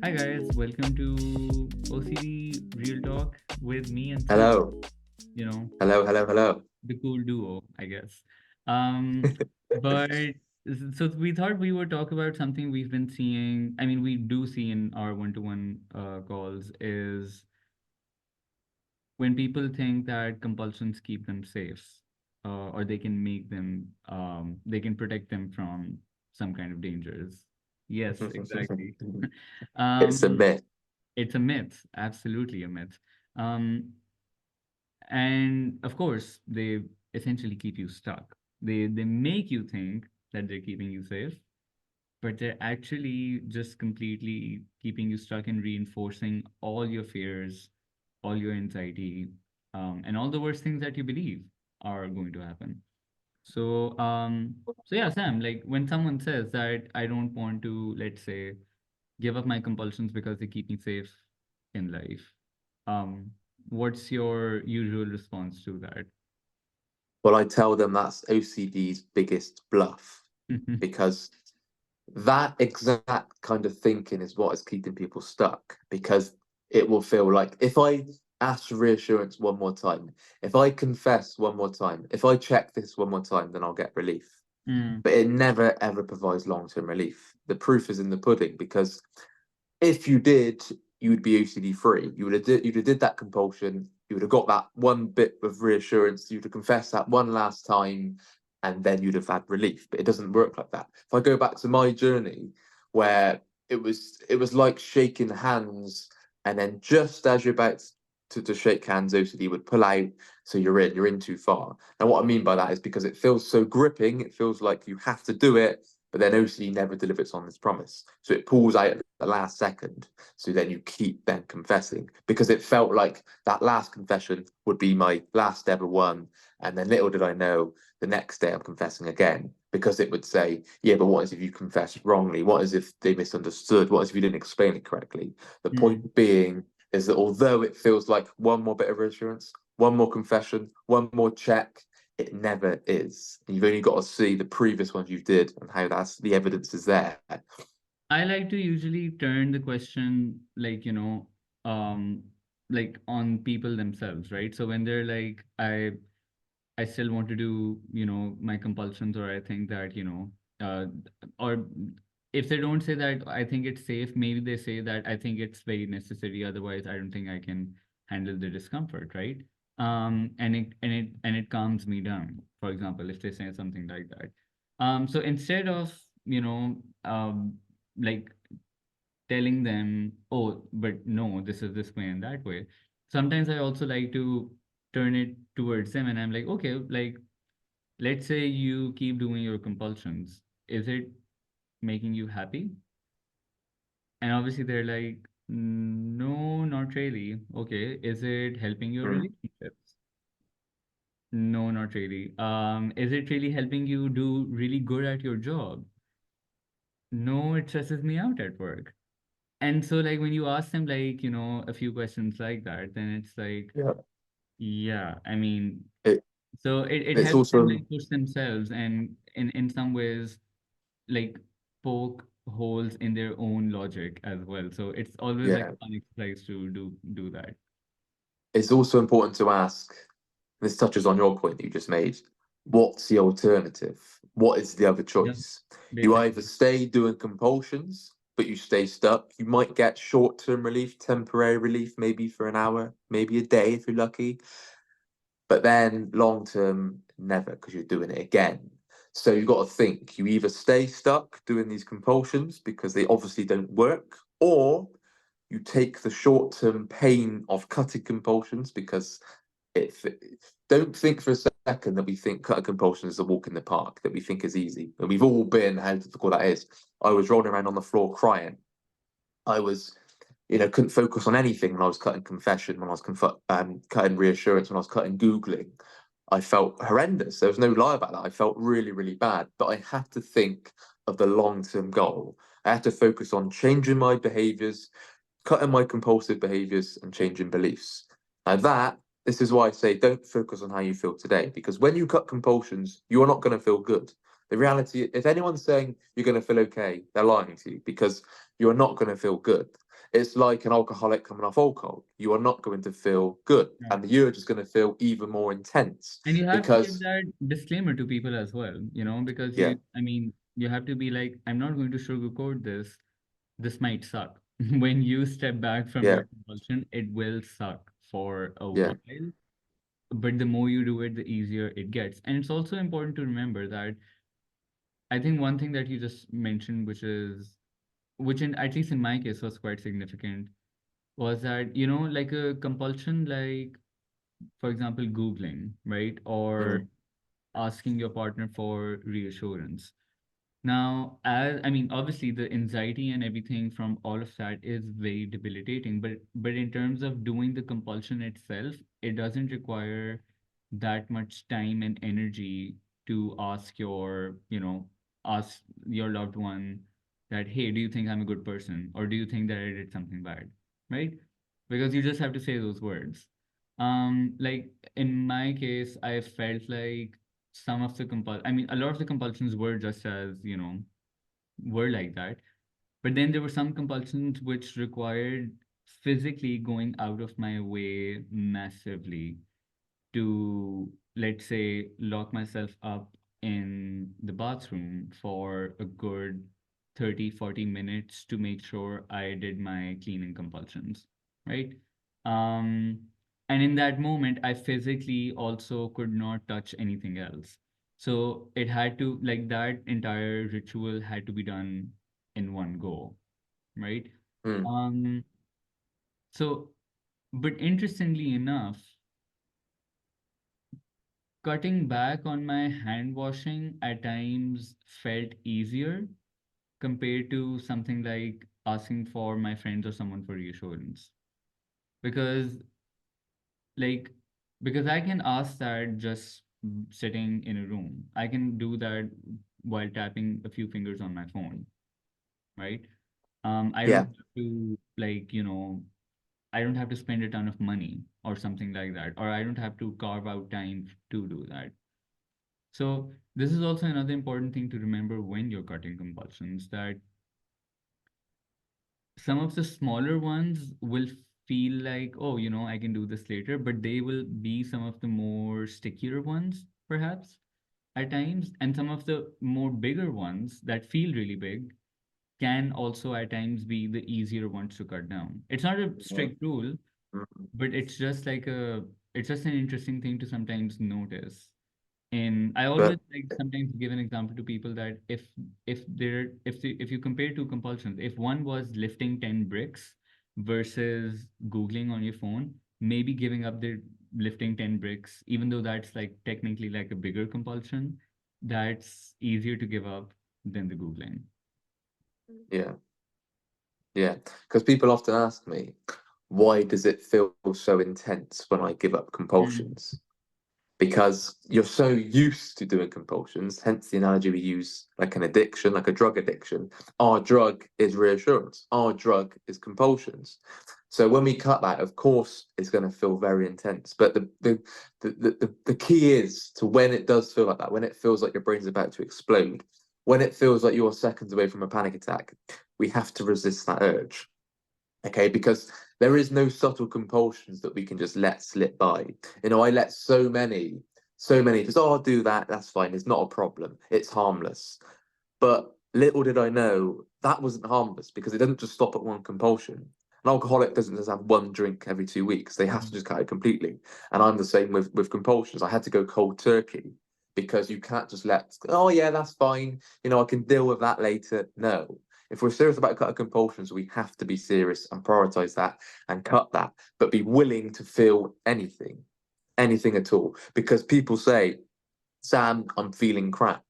Hi guys, welcome to OCD Real Talk with me and Sam. Hello, You know, hello. the cool duo, I guess. Um, but so we thought we would talk about something we've been seeing. I mean, we do see in our one-to-one calls is when people think that compulsions keep them safe, or they can make them, they can protect them from some kind of dangers. Yes, exactly. It's a Um, myth. it's a myth, absolutely a myth. Um, and of course, they essentially keep you stuck. They make you think that they're keeping you safe, but they're actually just completely keeping you stuck and reinforcing all your fears, all your anxiety, and all the worst things that you believe are going to happen. So yeah, Sam, like when someone says that I don't want to, let's say, give up my compulsions because they keep me safe in life. Um, what's your usual response to that? Well, I tell them that's OCD's biggest bluff because that exact kind of thinking is what is keeping people stuck. Because it will feel like if I ask for reassurance one more time, if I confess one more time, if I check this one more time, then I'll get relief. Mm, But it never ever provides long-term relief. The proof is in the pudding because if you did, you would be OCD free. You'd have did that compulsion. You would have got that one bit of reassurance. You'd have confessed that one last time, and then you'd have had relief. But it doesn't work like that. If I go back to my journey, where it was like shaking hands, and then just as you're about to shake hands, OCD would pull out, so you're in too far. And what I mean by that is because it feels so gripping. It feels like you have to do it, but then OCD never delivers on this promise. So it pulls out at the last second. So then you keep then confessing because it felt like that last confession would be my last ever one. And then little did I know the next day I'm confessing again because it would say, yeah, but what is if you confessed wrongly? What is if they misunderstood? What is if you didn't explain it correctly? The mm. point being is that although it feels like one more bit of reassurance, one more confession, one more check, it never is. You've only got to see the previous ones you did and how that's the evidence is there. I like to usually turn the question um, like on people themselves, right? So when they're like, I still want to do, my compulsions, or I think that, or if they don't say that I think it's safe, maybe they say that I think it's very necessary. Otherwise, I don't think I can handle the discomfort, right? And it calms me down. For example, if they say something like that. So instead of, like telling them, oh, but no, this is this way and that way. Sometimes I also like to turn it towards them and I'm like, okay, like, let's say you keep doing your compulsions. Is it making you happy? And obviously they're like, no, not really. Okay. Is it helping your Mm. relationships? No, not really. Is it really helping you do really good at your job? No, it stresses me out at work. And so, like, when you ask them, like, a few questions like that, then it's like, Yeah. yeah, I mean, It, so it it's helps them, also like, push themselves and in some ways, like, poke holes in their own logic as well. So it's always like yeah, a fun exercise to do that. it's also important to ask, this touches on your point that you just made, what's the alternative? What is the other Yeah, choice? You either basically. stay doing compulsions, but you stay stuck. You might get short-term relief, temporary relief, maybe for an hour, maybe a day if you're lucky. But then long term, never, because you're doing it again. So you've got to think you either stay stuck doing these compulsions because they obviously don't work, or you take the short term pain of cutting compulsions because it. Don't think for a second that we think cutting compulsions is a walk in the park, that we think is easy. And we've all been, how difficult that is. I was rolling around on the floor crying. I was couldn't focus on anything when I was cutting confession, when I was cutting reassurance, when I was cutting Googling. I felt horrendous. There was no lie about that. I felt really, really bad. But I had to think of the long term goal. I had to focus on changing my behaviors, cutting my compulsive behaviors, and changing beliefs. And this is why I say don't focus on how you feel today, because when you cut compulsions, you're not going to feel good. The reality, if anyone's saying you're going to feel okay, they're lying to you because you're not going to feel good. It's like an alcoholic coming off alcohol. You are not going to feel good, Right. and the urge is going to feel even more intense And you have to give because, that disclaimer to people as well, because yeah, I mean, you have to be like, I'm not going to sugarcoat this. This might suck. When you step back from yeah, your compulsion, it will suck for a yeah, while. But the more you do it, the easier it gets. And it's also important to remember that I think one thing that you just mentioned, which in at least in my case was quite significant, was that, like a compulsion, like for example, Googling, right? Or mm, asking your partner for reassurance. Now, as I mean, obviously the anxiety and everything from all of that is very debilitating, but in terms of doing the compulsion itself, it doesn't require that much time and energy to ask your loved one that, hey, do you think I'm a good person? Or do you think that I did something bad? Right? Because you just have to say those words. Like in my case, I felt like I mean, a lot of the compulsions were just as, were like that. But then there were some compulsions which required physically going out of my way massively to, let's say, lock myself up in the bathroom for a good 30, 40 minutes to make sure I did my cleaning compulsions, right? Um, and in that moment, I physically also could not touch anything else. So it had to, like, that entire ritual had to be done in one go, right? mm, Um, so, but interestingly enough, cutting back on my hand washing at times felt easier compared to something like asking for my friends or someone for reassurance. Because, like, because I can ask that just sitting in a room. I can do that while tapping a few fingers on my phone, right? I don't yeah, have to, like, I don't have to spend a ton of money or something like that, or I don't have to carve out time to do that. So this is also another important thing to remember when you're cutting compulsions, that some of the smaller ones will feel like, oh, I can do this later, but they will be some of the more stickier ones, perhaps at times. And some of the more bigger ones that feel really big can also at times be the easier ones to cut down. It's not a yeah, strict rule, mm, but it's just an interesting thing to sometimes notice. And I always but like sometimes give an example to people that if you compare two compulsions, if one was lifting 10 bricks versus Googling on your phone, maybe giving up the lifting 10 bricks, even though that's like technically like a bigger compulsion, that's easier to give up than the Googling. yeah, yeah, because people often ask me, why does it feel so intense when I give up Mm. compulsions? Because you're so used to doing compulsions, hence the analogy we use, like an addiction, like a drug addiction. Our drug is reassurance, our drug is compulsions. So when we cut that, of course, it's going to feel very intense. But the key is to when it does feel like that, when it feels like your brain's about to explode, when it feels like you're seconds away from a panic attack, we have to resist that urge. Okay, because there is no subtle compulsions that we can just let slip by. I let so many just, oh, I'll do that, that's fine, it's not a problem, it's harmless. But little did I know that wasn't harmless because it doesn't just stop at one compulsion. An alcoholic doesn't just have one drink every 2 weeks. They have to Mm. just cut it completely. And I'm the same with compulsions. I had to go cold turkey because you can't just let, oh yeah, that's fine. I can deal with that later. No. If we're serious about cutting compulsions, we have to be serious and prioritize that and cut that, but be willing to feel anything at all. Because people say, Sam, I'm feeling crap.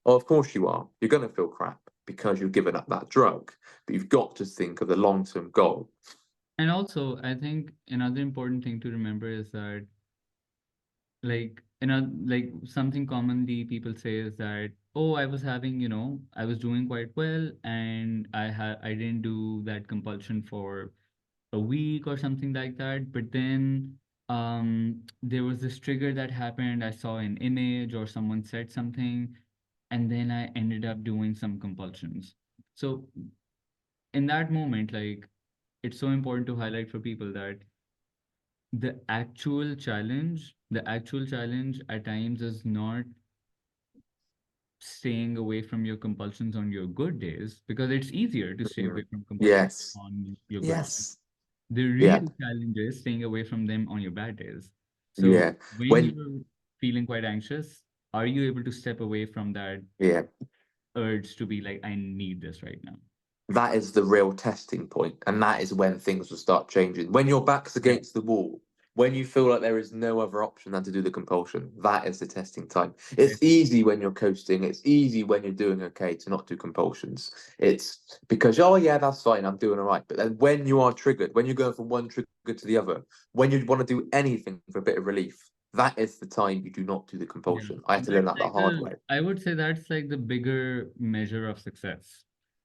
Oh, of course you are. You're going to feel crap because you've given up that drug. But you've got to think of the long term goal. And also, I think another important thing to remember is that, like something commonly people say is that, oh, I was having, I was doing quite well, and I didn't do that compulsion for a week or something like that, but then there was this trigger that happened. I saw an image or someone said something, and then I ended up doing some compulsions. So in that moment, like, it's so important to highlight for people that the actual challenge at times is not staying away from your compulsions on your good days, because it's easier to stay away Mm. from compulsions Yes. on your good days. Yes. The Yeah. real challenge is staying away from them on your bad days. So Yeah. when When you're feeling quite anxious, are you able to step away from that yeah. urge to be like, I need this right now? That is the real testing point, and that is when things will start changing. When your back's Yeah, against the wall, when you feel like there is no other option than to do the compulsion, that is the testing time. I It's think. easy when you're coasting, it's easy when you're doing okay to not do compulsions. It's because, oh, yeah, that's fine, I'm doing all right. But then when you are triggered, when you're going from one trigger to the other, when you want to do anything for a bit of relief, that is the time you do not do the Yeah, compulsion. I had to learn that's that the like hard way. I would say that's like the bigger measure of success.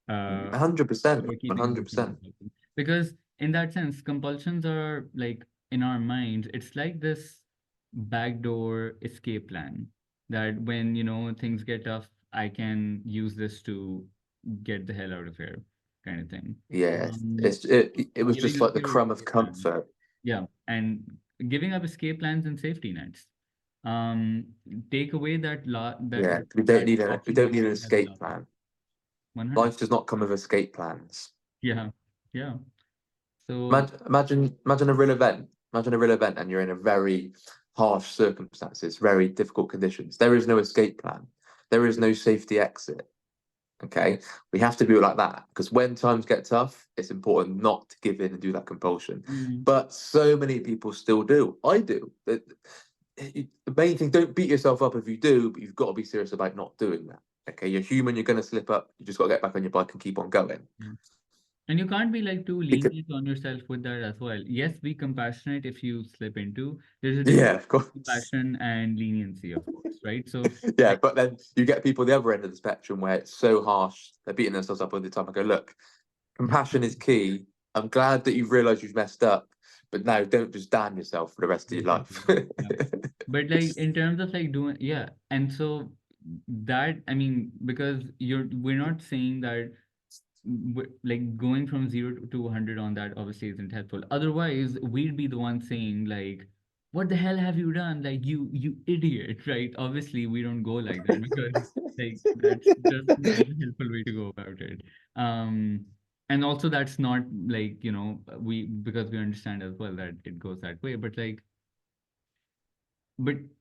Uh, 100%, for keeping away from 100%. compulsion. Because in that sense, compulsions are like in our minds, it's like this backdoor escape plan that when, things get tough, I can use this to get the hell out of here, kind of thing. Yeah, Um, it was Giving just up like the your crumb of escape plan. comfort. Yeah. And giving up escape plans and safety nets. Um, Take away Yeah, that we option don't that need an you had the escape last one. plan. 100. Life does not come with escape plans. Yeah. Yeah. So, Imagine a real event. Imagine a real event, and you're in a very harsh circumstances, very difficult conditions. There is no escape plan. There is no safety exit. Okay, we have to do it like that because when times get tough, it's important not to give in and do that compulsion. mm, But so many people still do. I do. The main thing, don't beat yourself up if you do, but you've got to be serious about not doing that. Okay, you're human. You're going to slip up. You just got to get back on your bike and keep on going. yeah. And you can't be like too Because, lenient on yourself with that as well. Yes, be compassionate if you slip into. There's a difference yeah, of course. between compassion and leniency, of course, right? So, Yeah, like, but then you get people the other end of the spectrum where it's so harsh, they're beating themselves up all the time. I go, look, compassion is key. I'm glad that you've realised you've messed up, but now don't just damn yourself for the rest of your life. exactly. Yeah. But like in terms of like doing, yeah. And so that, I mean, because we're not saying that like going from 0 to 100 on that obviously isn't helpful. Otherwise, we'd be the ones saying like, "What the hell have you done? Like you idiot!" Right? Obviously, we don't go like that because like that's just not a helpful way to go about it. Um, and also that's not like we because we understand as well that it goes that way. But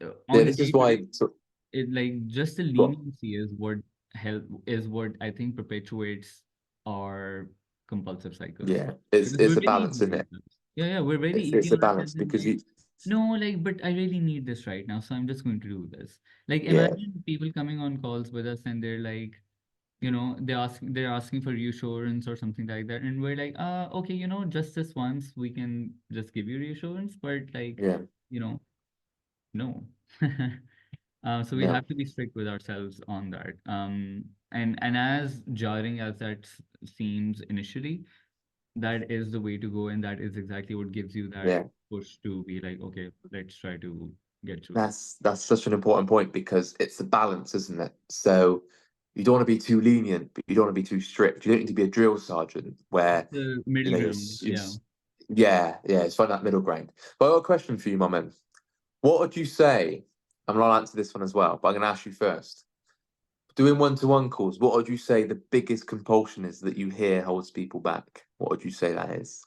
Yeah, on a this is day to day, why. So, it like just the well, leniency is what I think perpetuates our compulsive cycles. yeah, Because it's we're a very balance, easy isn't on it? ourselves. Yeah, yeah, we're very easy It's a on ourselves balance and because like, you, no, like, but I really need this right now, so I'm just going to do this. Like, yeah, imagine people coming on calls with us and they're like, they're asking for reassurance or something like that, and we're like, okay, just this once, we can just give you reassurance, but like, yeah, you know, no. So we no, have to be strict with ourselves on that. And as jarring as that seems initially, that is the way to go, and that is exactly what gives you that yeah. push to be like, okay, let's try to get through this. That's such an important point because it's the balance, isn't it? So you don't want to be too lenient, but you don't want to be too strict. You don't need to be a drill sergeant where The you middle know ground, yeah. yeah, yeah, it's find that middle ground. But I've got a question for you, my man. What would you say? I'm gonna answer this one as well, but I'm gonna ask you first. Doing one-to-one calls, what would you say the biggest compulsion is that you hear holds people back? What would you say that is?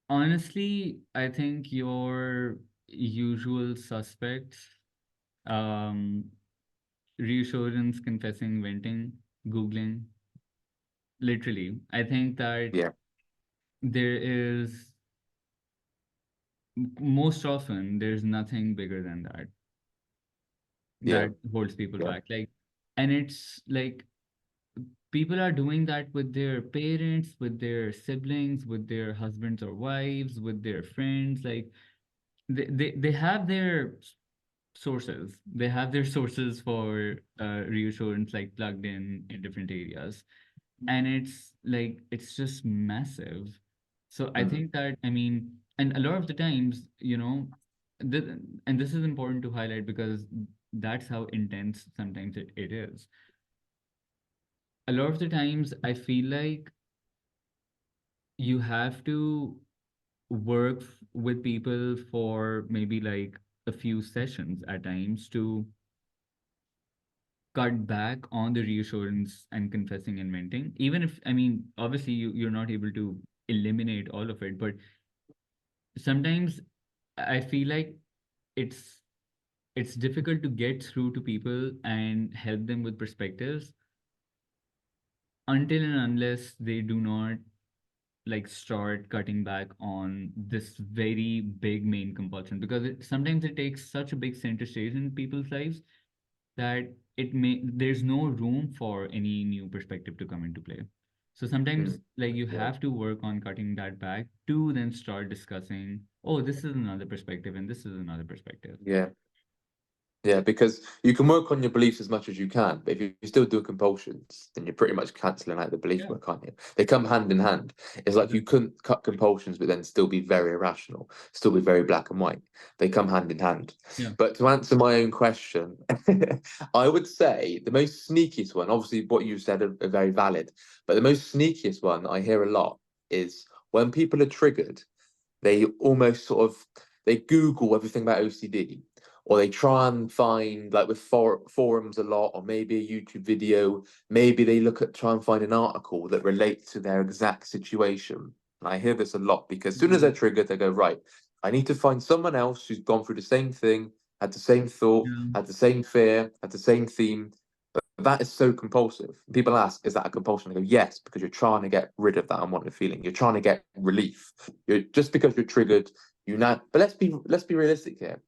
Honestly, I think your usual suspects, um, reassurance, confessing, venting, Googling, literally. I think that Yeah, there is most often there's nothing bigger than yeah, that holds people yeah, back. Like, and it's like people are doing that with their parents, with their siblings, with their husbands or wives, with their friends. Like, they have their sources. They have their sources for reassurance, like plugged in different areas, and it's like it's just massive. So I mm, think that, I mean, and a lot of the times, th- and this is important to highlight because that's how intense sometimes it is. A lot of the times I feel like you have to work with people for maybe like a few sessions at times to cut back on the reassurance and confessing and venting. Even if, I mean, obviously you're not able to eliminate all of it, but sometimes I feel like it's it's difficult to get through to people and help them with perspectives until and unless they do not like start cutting back on this very big main compulsion, because sometimes it takes such a big center stage in people's lives that there's no room for any new perspective to come into play. So sometimes Mm. like you Yeah. have to work on cutting that back to then start discussing, oh, this is another perspective and this is another perspective. Yeah. Yeah, because you can work on your beliefs as much as you can, but if you're still doing compulsions, then you're pretty much cancelling out the belief Yeah. work, aren't you? They come hand in hand. It's like you Exactly. couldn't cut compulsions, but then still be very irrational, still be very black and white. They come hand in hand. Yeah. But to answer my own question, I would say the most sneakiest one, obviously what you said are very valid, but the most sneakiest one I hear a lot is when people are triggered, they almost sort of they Google everything about OCD, or they try and find like with forums a lot, or maybe a YouTube video. Maybe they look at try and find an article that relates to their exact situation. And I hear this a lot because as soon as they're Mhm. triggered, they go right. I need to find someone else who's gone through the same thing, had the same thought, Yeah. had the same fear, had the same theme. That is so compulsive. People ask, is that a compulsion? I go, yes, because you're trying to get rid of that unwanted feeling. You're trying to get relief. You're just because you're triggered, you now. But let's be realistic here.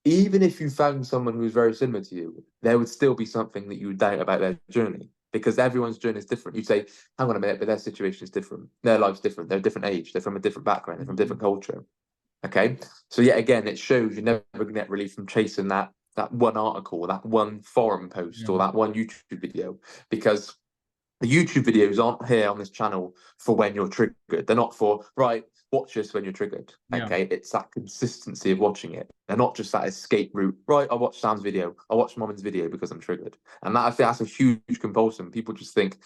Even if you found someone who's very similar to you, there would still be something that you would doubt about their journey because everyone's journey is different. You say, hang on a minute, but their situation is different. Their life's different. They're a different age. They're from a different background. They're from a different Mhm. culture. Okay, so yet again, it shows you're never going to get relief from chasing that one article, that one forum post, or Yeah. that one YouTube video, because the YouTube videos aren't here on this channel for when you're triggered. They're not for right. Watch this when you're triggered. Yeah. Okay, it's that consistency of watching it. They're not just that escape route. Right, I watch Sam's video. I watch Momin's video because I'm triggered, and that I think that's a huge compulsion. People just think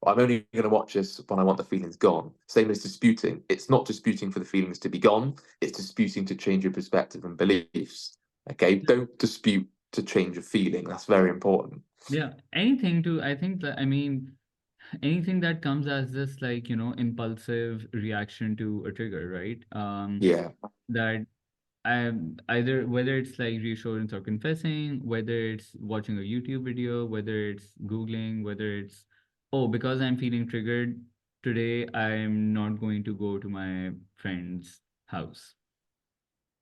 I'm only going to watch this when I want the feelings gone. Same as disputing. It's not disputing for the feelings to be gone. It's disputing to change your perspective and beliefs. Okay, don't dispute to change a feeling. That's very important. Yeah. Anything to, I think that, I mean, anything that comes as this like, impulsive reaction to a trigger, right? Yeah. That either whether it's like reassurance or confessing, whether it's watching a YouTube video, whether it's Googling, whether it's, oh, because I'm feeling triggered today, I'm not going to go to my friend's house.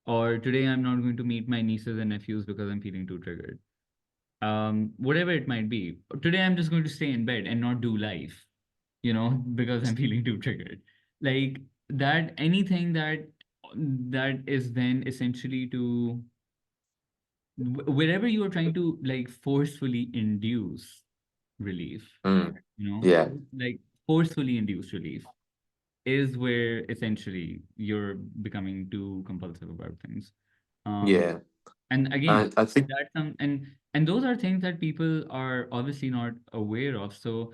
Or today I'm not going to meet my nieces and nephews because I'm feeling too triggered. Whatever it might be. Today I'm just going to stay in bed and not do life, because I'm feeling too triggered. Like that, anything that is then essentially to wherever you are trying to like forcefully induce relief, Mm. you know, Yeah. like forcefully induce relief is where essentially you're becoming too compulsive about things. Um, Yeah. and again, I think that's and those are things that people are obviously not aware of. So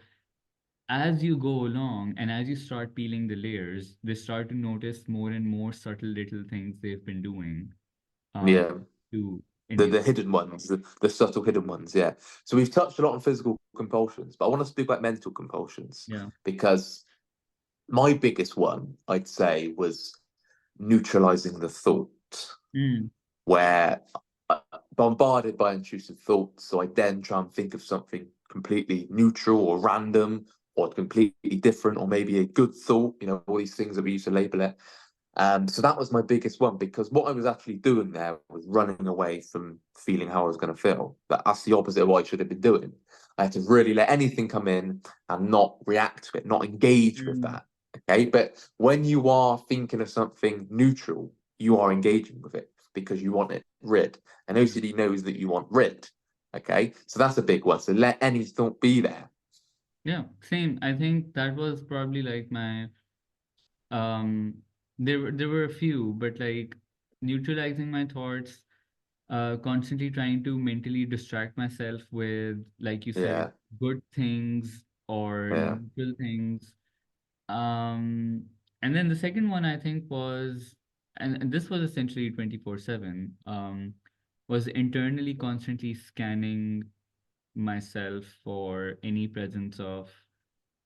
as you go along and as you start peeling the layers, they start to notice more and more subtle little things they've been doing uh, yeah. to The induce. hidden ones, the subtle hidden ones, yeah. So we've touched a lot on physical compulsions, but I want to speak about mental compulsions Yeah. because my biggest one, I'd say, was neutralizing the thought, Mm, where bombarded by intrusive thoughts, so I then try and think of something completely neutral or random or completely different, or maybe a good thought, all these things that we used to label it. So that was my biggest one because what I was actually doing there was running away from feeling how I was going to feel. That's the opposite of what I should have been doing. I had to really let anything come in and not react to it, not engage with mm, that. Okay. But when you are thinking of something neutral, you are engaging with it because you want it rid. And yeah. OCD knows that you want rid. Okay. So that's a big one. So let any thought be there. Yeah. Same. I think that was probably like my um there were a few, but like neutralizing my thoughts, constantly trying to mentally distract myself with, like you said, Yeah. good things or Yeah. neutral things. Um And then the second one I think was, and this was essentially 24/7, was internally constantly scanning myself for any presence of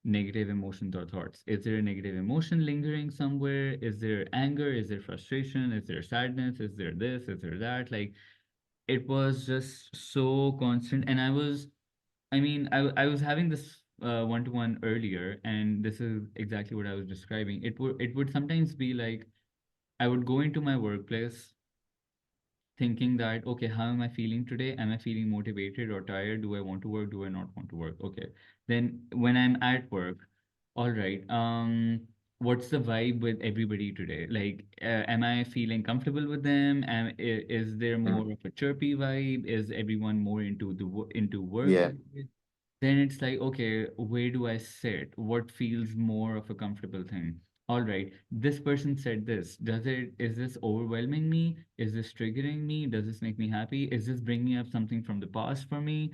negative emotions or thoughts. Is there a negative emotion lingering somewhere? Is there anger? Is there frustration? Is there sadness? Is there this? Is there that? Like, it was just so constant. And I mean, I was having this one-to-one earlier, and this is exactly what I was describing. It would sometimes be like I would go into my workplace thinking that, okay, how am I feeling today? Am I feeling motivated or tired? Do I want to work? Do I not want to work? Okay. Then when I'm at work, all right, what's the vibe with everybody today? Like, am I feeling comfortable with them? Is there Mm. more of a chirpy vibe? Is everyone more into into work Yeah, vibe? Then it's like, okay, where do I sit? What feels more of a comfortable thing? All right, this person said this. Is this overwhelming me? Is this triggering me? Does this make me happy? Is this bringing up something from the past for me?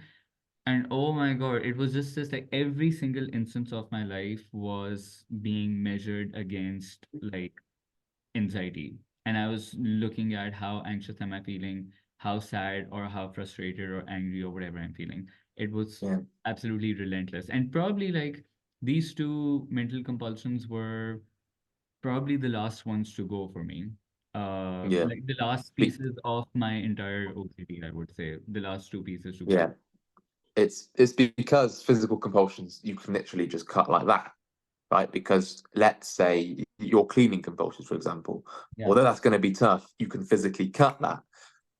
And oh my God, it was just like every single instance of my life was being measured against like anxiety. And I was looking at how anxious am I feeling, how sad or how frustrated or angry or whatever I'm feeling. It was yeah, absolutely relentless. And probably like these two mental compulsions were probably the last ones to go for me. yeah. Like the last Be- pieces of my entire OCD, I would say. The last two pieces to go. yeah. It's because physical compulsions you can literally just cut like that, right? Because let's say your cleaning compulsions, for example, Yeah. although that's going to be tough, you can physically cut that.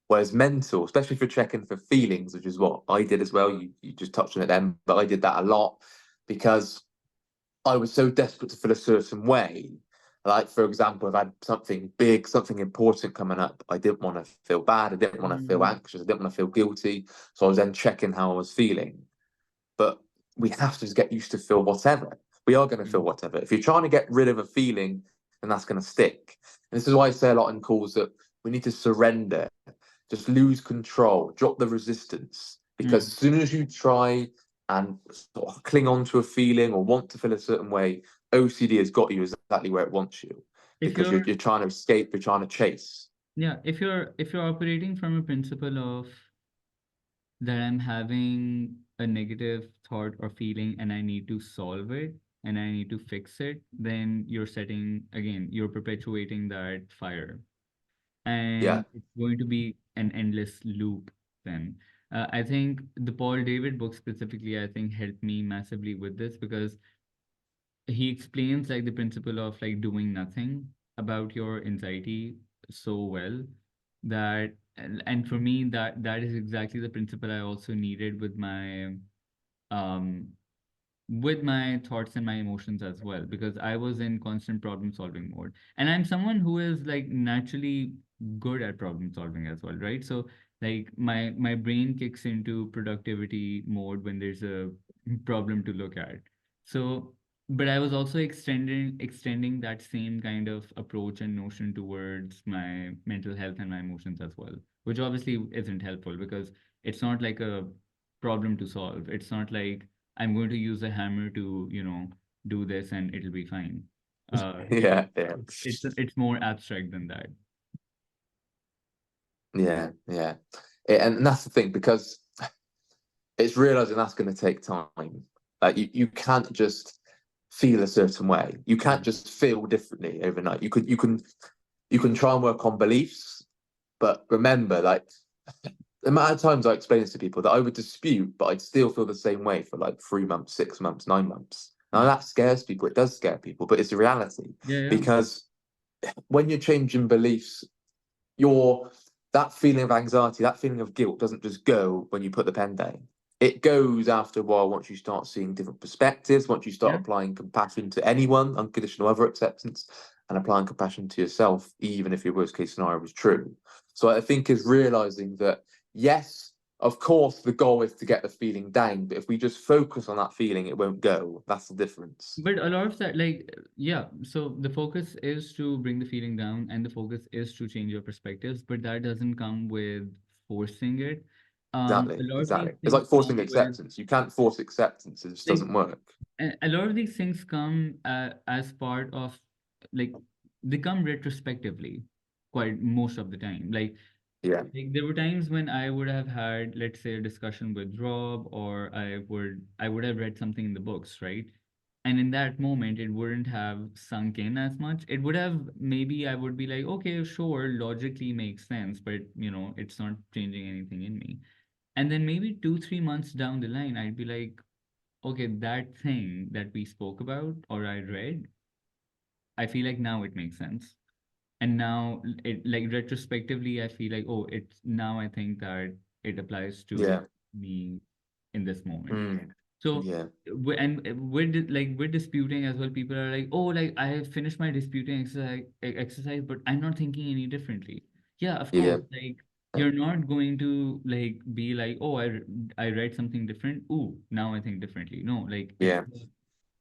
Whereas mental, especially for checking for feelings, which is what I did as well, you just touched on it then, but I did that a lot because I was so desperate to feel a certain way. Like, for example, if I had something big, something important coming up, I didn't want to feel bad. I didn't want to feel Mm, anxious. I didn't want to feel guilty. So I was then checking how I was feeling. But we have to just get used to feel whatever. We are going to feel mm, whatever. If you're trying to get rid of a feeling, then that's going to stick. And this is why I say a lot in calls that we need to surrender, just lose control, drop the resistance. Because mm. as soon as you try and sort of cling on to a feeling or want to feel a certain way, OCD has got you exactly where it wants you. If Because you're, you're you're trying to escape, you're trying to chase. yeah, if you're operating from a principle of that I'm having a negative thought or feeling and I need to solve it and I need to fix it, then you're setting, again, you're perpetuating that fire. Yeah, And it's going to be an endless loop then. I think the Paul David book specifically, I think, helped me massively with this because he explains like the principle of like doing nothing about your anxiety so well that and for me that is exactly the principle I also needed um with my thoughts and my emotions as well because I was in constant problem solving mode and I'm someone who is like naturally good at problem solving as well, right? So like my brain kicks into productivity mode when there's a problem to look at. So but I was also extending that same kind of approach and notion towards my mental health and my emotions as well, which obviously isn't helpful because it's not like a problem to solve. It's not like I'm going to use a hammer to, do this and it'll be fine. Uh, it, yeah, yeah, it's more abstract than that. yeah, yeah. And that's the thing because it's realizing that's going to take time. Like you can't just feel a certain way. You Yeah. can't just feel differently overnight. You can try and work on beliefs, but remember, like the amount of times I explain this to people that I would dispute, but I'd still feel the same way for like 3 months, 6 months, 9 months. Now Mm. that scares people. It does scare people, but it's a reality Yeah, yeah. because when you're changing beliefs, your that feeling of anxiety, that feeling of guilt doesn't just go when you put the pen down. It goes after a while once you start seeing different perspectives, once you start Yeah. applying compassion to anyone, unconditional other acceptance, and applying compassion to yourself, even if your worst case scenario was true. So I think is realizing that yes, of course, the goal is to get the feeling down, but if we just focus on that feeling, it won't go. That's the difference. But a lot of that, like, yeah, so the focus is to bring the feeling down and the focus is to change your perspectives, but that doesn't come with forcing it. A Exactly, lot of these exactly. It's things like forcing come with, acceptance. You can't force acceptance; it just like, doesn't work. a lot of these things come as part of like they come retrospectively quite most of the time. Yeah. Like there were times when I would have had, let's say, a discussion with Rob, or I would have read something in the books, right? And in that moment, it wouldn't have sunk in as much. It would have, maybe I would be like, okay, sure, logically makes sense, but it's not changing anything in me. And then maybe 2, 3 months down the line, I'd be like, okay, that thing that we spoke about or I read, I feel like now it makes sense. And now it, like, retrospectively, I feel like, oh, it's now I think that it applies to Yeah. me in this moment. Mm. So Yeah. we're disputing as well. People are like, oh, like I have finished my disputing exercise, but I'm not thinking any differently. Yeah, of Yeah. course. Like you're not going to like be like, oh, I read something different. Ooh, now I think differently. No, like Yeah.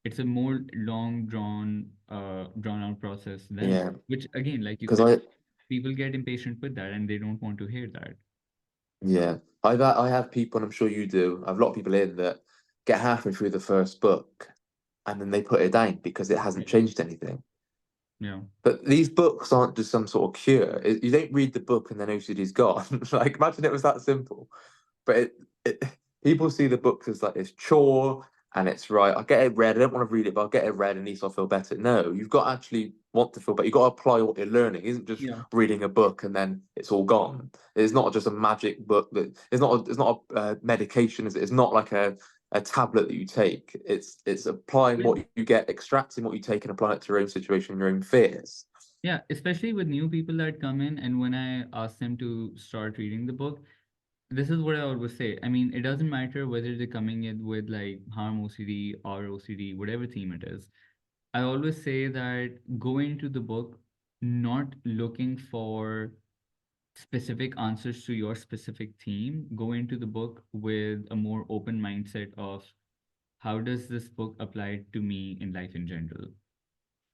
it's a more drawn out process than, Yeah. which again, like you Because said, I, people get impatient with that and they don't want to hear that. yeah, I have people, and I'm sure you do. I have a lot of people in that get halfway through the first book, and then they put it down because it hasn't Yeah. changed anything. Yeah. But these books aren't just some sort of cure. You don't read the book and then OCD's gone. Like, imagine it was that simple. But it people see the books as like this chore, and it's right. I get it read. I don't want to read it, but I'll get it read, and at least I'll feel better. No, you've got to actually want to feel better. You've got to apply what you're learning. It isn't just Yeah. reading a book and then it's all gone. It's not just a magic book that it's not a medication. Is it? It's not like a tablet that you take. It's applying With what you get, extracting what you take, and applying it to your own situation, your own fears. Yeah, especially with new people that come in, and when I ask them to start reading the book, this is what I always say. I mean, it doesn't matter whether they're coming in with like harm OCD or OCD, whatever theme it is. I always say that go into the book not looking for specific answers to your specific theme. Go into the book with a more open mindset of how does this book apply to me in life in general? Yeah,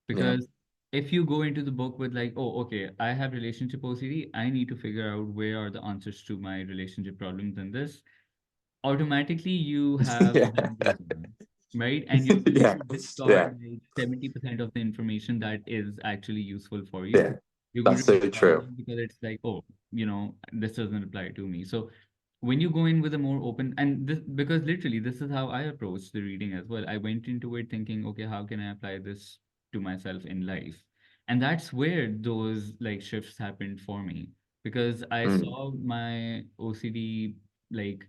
Because if you go into the book with like, oh, okay, I have relationship OCD, I need to figure out where are the answers to my relationship problems in this, automatically you have yeah, blinders on, right? And you're going yeah, to discard yeah, like 70% of the information that is actually useful for you. yeah. You're going That's to so discard true. them because it's like, oh, this doesn't apply to me. So when you go in with a more open, and this, because literally this is how I approached the reading as well. I went into it thinking, okay, how can I apply this to myself in life? And that's where those like shifts happened for me, because I Mm, saw my OCD, like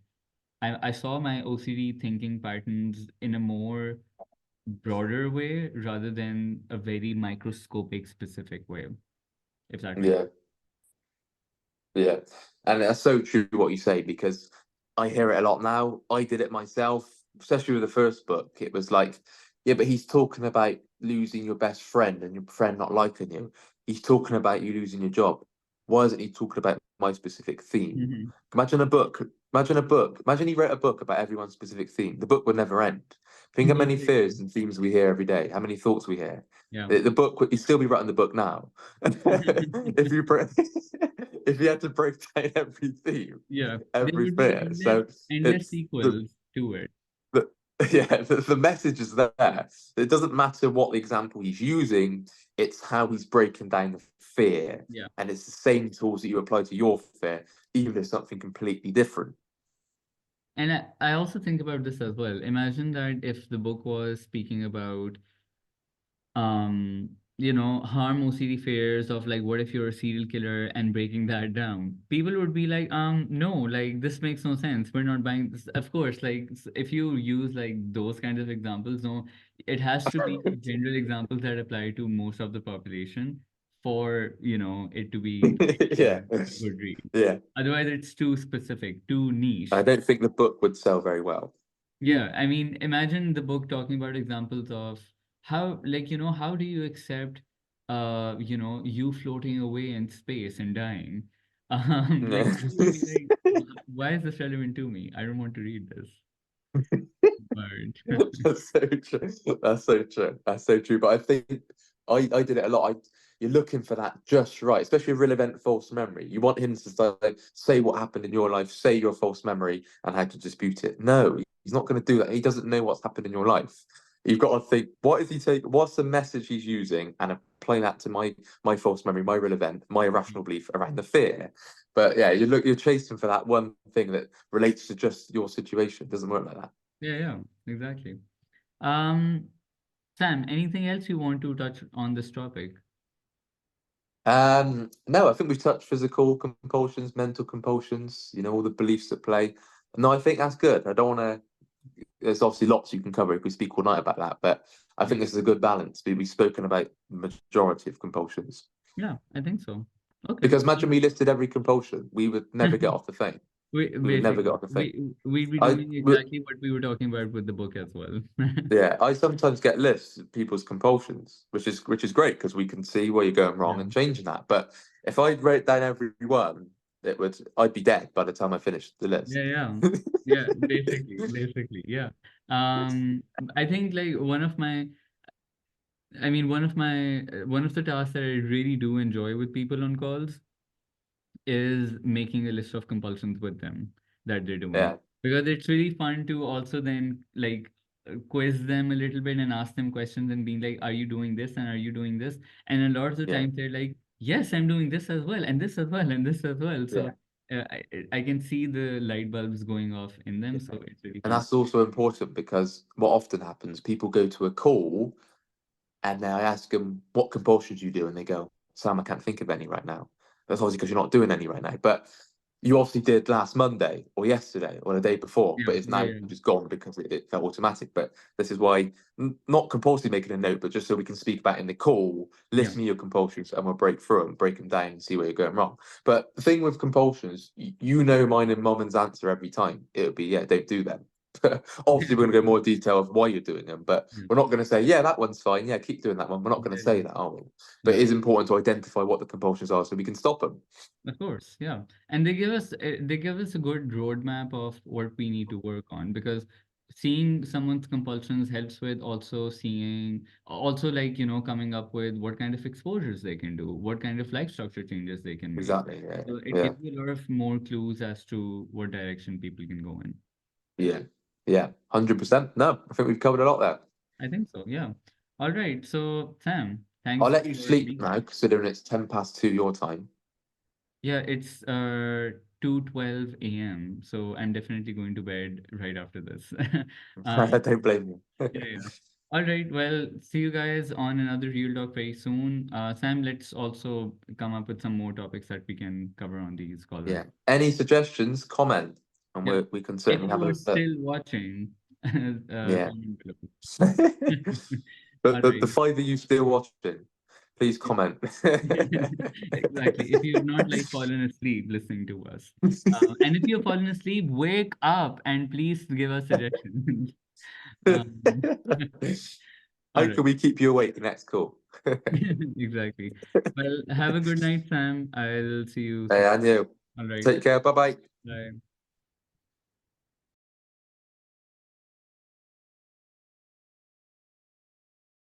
I saw my OCD thinking patterns in a more broader way rather than a very microscopic specific way, if that makes yeah. Yeah, and that's so true what you say because I hear it a lot now. I did it myself, especially with the first book. It was like, yeah, but he's talking about losing your best friend and your friend not liking you. He's talking about you losing your job. Why isn't he talking about my specific theme? sense. Imagine a book. Imagine a book. Imagine he wrote a book about everyone's specific theme. The book would never end. Think how many Exactly. fears and themes we hear every day. How many thoughts we hear. Yeah. The book, he'd still be writing the book now. if you if you had to break down every theme, Yeah. There every would be fear. So endless it's sequels to it. the yeah, the message is there. It doesn't matter what the example he's using, it's how he's breaking down the fear. Yeah. And it's the same tools that you apply to your fear, even if it's something completely different. And I also think about this as well. Imagine that if the book was speaking about harm OCD fears of like, what if you're a serial killer, and breaking that down, people would be like, no, like this makes no sense, we're not buying this. Of course, like if you use like those kinds of examples, no, it has to be general examples that apply to most of the population for it to be Yeah. a good read. Yeah. Otherwise it's too specific, too I niche. don't think the book would sell very well. Yeah, I mean, imagine the book talking about examples of how, like, how do you accept, you floating away in space and dying? Like, Yeah. people would be like, Why is this relevant to me? I don't want to read this." But That's so true. That's so true. That's so true. But I think I did it a lot. You're looking for that just right, especially a real event false memory. You want him to say what happened in your life, say your false memory, and how to dispute it. No, he's not going to do that. He doesn't know what's happened in your life. You've got to think, what is he taking? What's the message he's using, and apply that to my false memory, my real event, my irrational belief around the fear. But yeah, you're chasing for that one thing that relates to just your situation. It doesn't work like that. Yeah, yeah, exactly. Um, Sam, anything else you want to touch on this topic? No, I think we've touched physical compulsions, mental compulsions, all the beliefs at play. No, I think that's good. I don't want to. There's obviously lots you can cover if we speak all night about that, but I Yeah, think this is a good balance. We've spoken about the majority of compulsions. yeah, I think so. Okay. Because imagine we listed every compulsion, we would never get off the thing. We We would never get basically off the thing. we'd be I, doing exactly what we were talking about with the book as well. yeah, I sometimes get lists of people's compulsions, which is great because we can see where you're going wrong Yeah. and changing that. But if I wrote down every one, I'd be dead by the time I finished the list. Yeah, yeah. Yeah, basically, yeah. I think like one of the tasks that I really do enjoy with people on calls is making a list of compulsions with them that they're doing, Yeah, because it's really fun to also then like quiz them a little bit and ask them questions and being like, are you doing this and are you doing this? And a lot of the yeah, times they're like, yes, I'm doing this as well and this as well and this as well. So yeah. I can see the light bulbs going off in them, so it's really And fun. that's also important because what often happens, people go to a call and then I ask them, what compulsions you do? And they go, Sam, I can't think of any right now. That's obviously because you're not doing any right now. But you obviously did last Monday or yesterday or the day before, Yeah, but it's yeah, now yeah, just gone because it felt automatic. But this is why, not compulsively making a note, but just so we can speak about in the call, yeah. list me your compulsions and we'll break through them, break them down and see where you're going wrong. But the thing with compulsions, you know mine and Mum's answer every time. It would be, yeah, don't do them. Obviously, we're going to go more detail of why you're doing them, but Yeah, we're not going to say, yeah, that one's fine. Yeah, keep doing that one. We're not going to yeah, say yeah, that, are we? But yeah. it is important to identify what the compulsions are so we can stop them. Of course, yeah. And they give us a good roadmap of what we need to work on, because seeing someone's compulsions helps with also seeing, also like, coming up with what kind of exposures they can do, what kind of life structure changes they can make. Exactly. Yeah. So it Yeah. gives you a lot of more clues as to what direction people can go in. Yeah. Yeah. 100%. No, I think we've covered a lot there. I think so, yeah. All right. So Sam, I'll thanks let you for sleep being now, here. considering it's 10 past 2 your time. Yeah, it's 2:12 a.m. So I'm definitely going to bed right after this. I Um, don't blame you. yeah, yeah. All right. Well, see you guys on another Real Talk very soon. Sam, let's also come up with some more topics that we can cover on these calls as Yeah. well. Any suggestions, comment, and Yeah. we can If certainly have you a are look. still watching, Yeah. comment below. But All the right. five of you still watching, please comment. Exactly. If you've not like fallen asleep listening to us, and if you've fallen asleep, wake up and please give us suggestions. Um, all How right. can we keep you awake? That's cool. Exactly. Well, have a good night, Sam. I'll see you soon. Hey, and you. All right. Take care. Bye bye. Bye.